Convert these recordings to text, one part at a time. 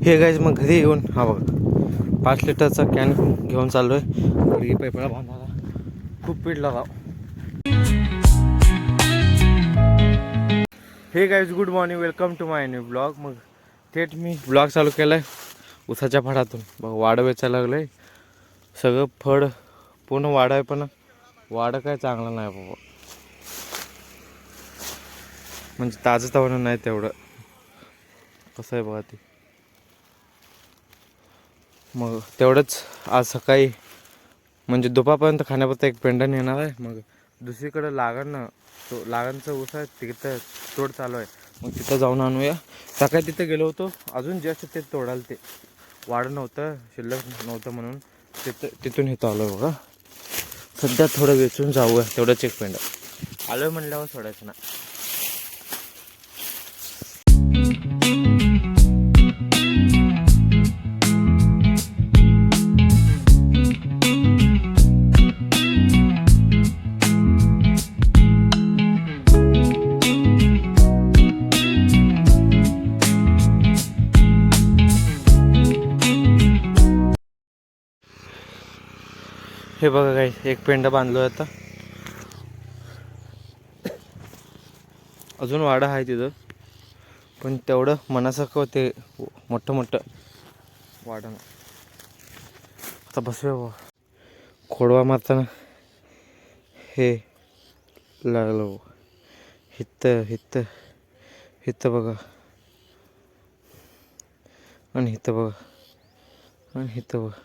हे गाईज मग घरी येऊन हा बघा 5 लिटरचा कॅन घेऊन चाललो आहे घरी पाईपला बांधायला. खूप पीठ लागाव. Hey guys good morning, welcome to my new blog. मग थेट मी ब्लॉग चालू केला आहे उसाच्या फळातून. बघ वाडं वेचायला लागलं आहे. सगळं फळ पूर्ण वाडं आहे, पण वाडं काय चांगलं नाही बाबा. म्हणजे ताजं तवणं नाही तेवढं. कसं आहे बघा ते. मग तेवढंच आज सकाळी म्हणजे दुपारपर्यंत खाण्यापुरतं एक पेंडन येणार आहे. मग दुसरीकडं लागणचं ऊस आहे तिथं तोड चालू आहे. मग तिथं जाऊन आणूया. सकाळी तिथं गेलो होतो, अजून जस्ट ते तोडाल ते वाढ नव्हतं, शिल्लक नव्हतं म्हणून तिथून इथं आलो बघा. सध्या थोडं वेचून जाऊया, तेवढंच एक पेंड आलो म्हणल्यावर सोडायचं ना. हे बघा काय एक पेंडा बांधलो आता. अजून वाडा आहे तिथं, पण तेवढं मनासारखं ते मोठं वाडा. आता बसूया बा. खोडवा मारताना हे लागलं हित्त बघा, आणि हित्त बघा, आणि हित्त बघा.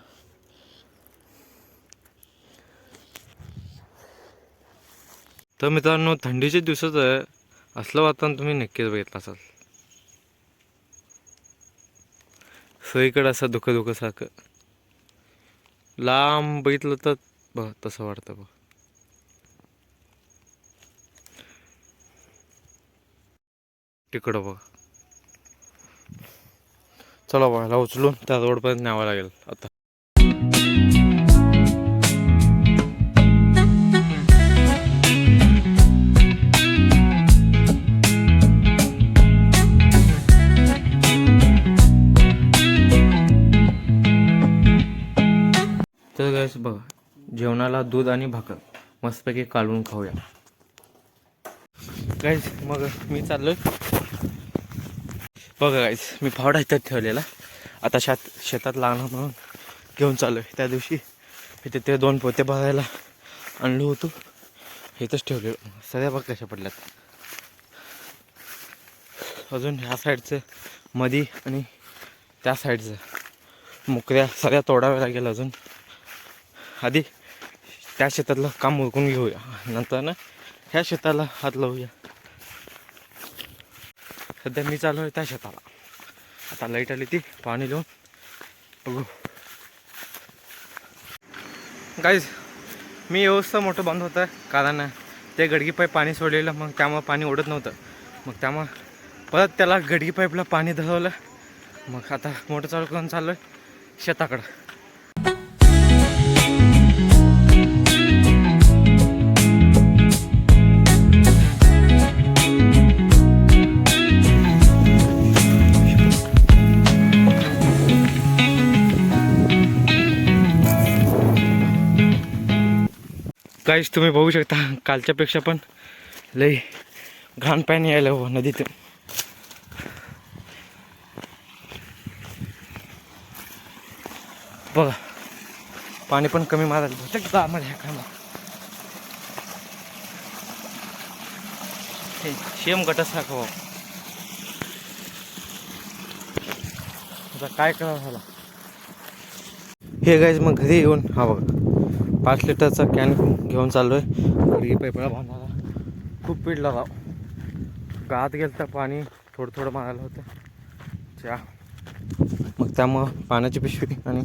तर मित्रांनो, थंडीच्या दिवसात असलं वातावरण तुम्ही नक्कीच बघितलं असाल. सगळीकडे असं धुकं सारखं लांब बघितलं तर बघ तसं वाटतं बघ. तिकडं बघ. चला बघायला उचलून त्या रोडपर्यंत न्यावं लागेल आता. तर गाईस बघा, जेवणाला दूध आणि भाकर मस्तपैकी काढून खाऊया गाईस. मग मी चाललोय बघा गाईस. मी फावडा इथं ठेवलेला, आता शेतात लागणार म्हणून घेऊन चाललोय. त्या दिवशी इथे ते 2 पोते भरायला आणलो होतो, इथंच ठेवले. सगळ्या बघ कशा पडल्यात. अजून ह्या साईडचं मधी आणि त्या साईडचं मुकऱ्या सगळ्या तोडाव्या लागेल. अजून आधी त्या शेतातलं काम उरकून घेऊया, नंतर ना ह्या शेताला हात लावूया. सध्या मी चालू आहे त्या शेताला. आता लाईट आली ती पाणी लावून बघू गाईज. मी व्यवस्था मोठं बंद होतं, कारण ते गडगी पाईप पाणी सोडलेलं, मग त्यामुळे पाणी ओढत नव्हतं. मग त्यामुळे परत त्याला गडगी पाईपला पाणी धरवलं. मग आता मोटर चालू करून चाललो आहे शेताकडं. गाईस तुम्ही बघू शकता, कालच्यापेक्षा पण लई घाण पाणी यायला हो नदीतून. बघा पाणी पण कमी मारायला माझ्या कामा. शेम गटासारखं हो. आता काय करावं झाला. हे गाईज मग घरी येऊन हा बघा 5 लिटरचा कॅन घेऊन चाललो आहे घरी पाईपला बांधायला. खूप पीठ लागाव. गावात गेलं तर पाणी थोडं मारायला होतं च्या. मग त्यामुळं पाण्याची पिशवी आणि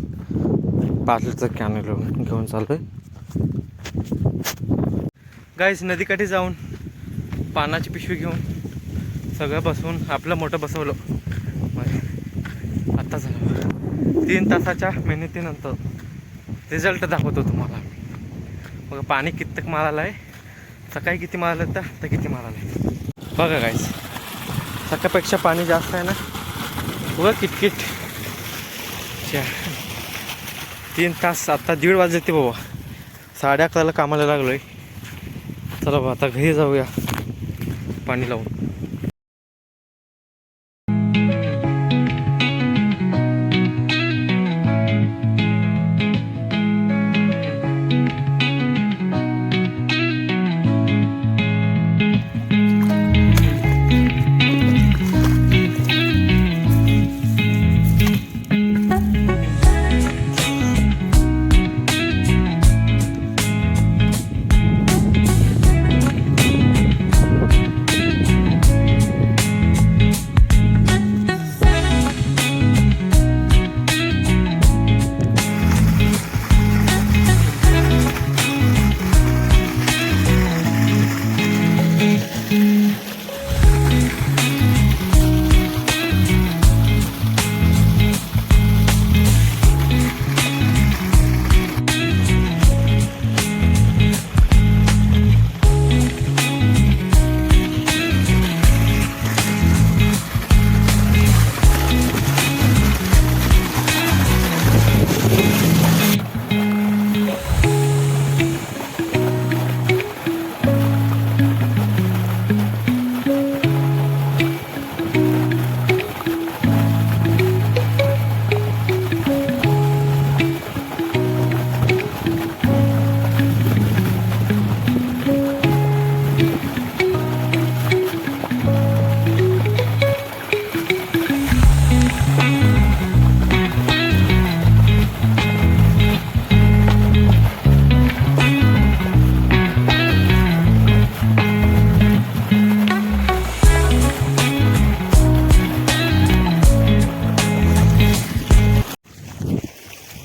5 लिटरचा कॅन घेऊन चाललो आहे गाईज. नदीकाठी जाऊन पाण्याची पिशवी घेऊन सगळं बसवून आपलं मोठं बसवलं. मग आता झालं 3 तासाच्या मेहनतीनंतर रिझल्ट दाखवतो तुम्हाला. मग पाणी कितक मारायला आहे, सकाळी किती मारलं तर किती मारायला आहे बघा गाईस. सकाळपेक्षा पाणी जास्त आहे ना, उगा किटकिट 3 तास, आता 1:30 वाजले ते बाबा. 11:30ला कामाला लागलोय. चला बाबा आता घरी जाऊया पाणी लावून.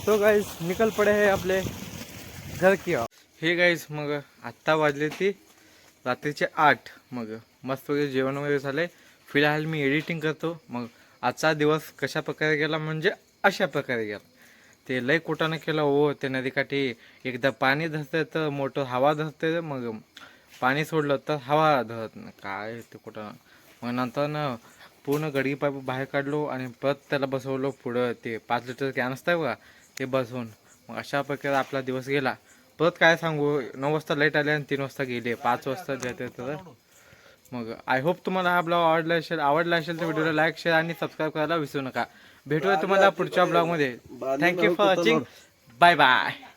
तो गाइस निकल पडे है आपले घर की ओर. हे गाइस मग आत्ता वाजले ती रात्रीचे 8. मग मस्त वगैरे जेवण वगैरे झाले. फिलहाल मी एडिटिंग करतो. मग आजचा दिवस कशा प्रकारे गेला म्हणजे अशा प्रकारे गेला. ते लय कुटानं केलं हो. ते नदीकाठी एकदा पाणी धरतं तर मोठं हवा धरते. मग पाणी सोडलं तर हवा धरत नाही. काय ते कुठं. मग नंतर ना पूर्ण गडगी पाईप बाहेर काढलो आणि परत त्याला बसवलो पुढं. ते 5 लिटर कॅन असतं बघा ते बसवून. मग अशा प्रकारे आपला दिवस गेला. परत काय सांगू, 9 वाजता लाईट आले आणि 3 वाजता गेले. 5 वाजता जाते तर. मग आय होप तुम्हाला हा ब्लॉग आवडला असेल तर व्हिडिओला लाईक, शेअर आणि सबस्क्राईब करायला विसरू नका. भेटूया तुम्हाला पुढच्या ब्लॉगमध्ये. Thank you for watching. Bye bye.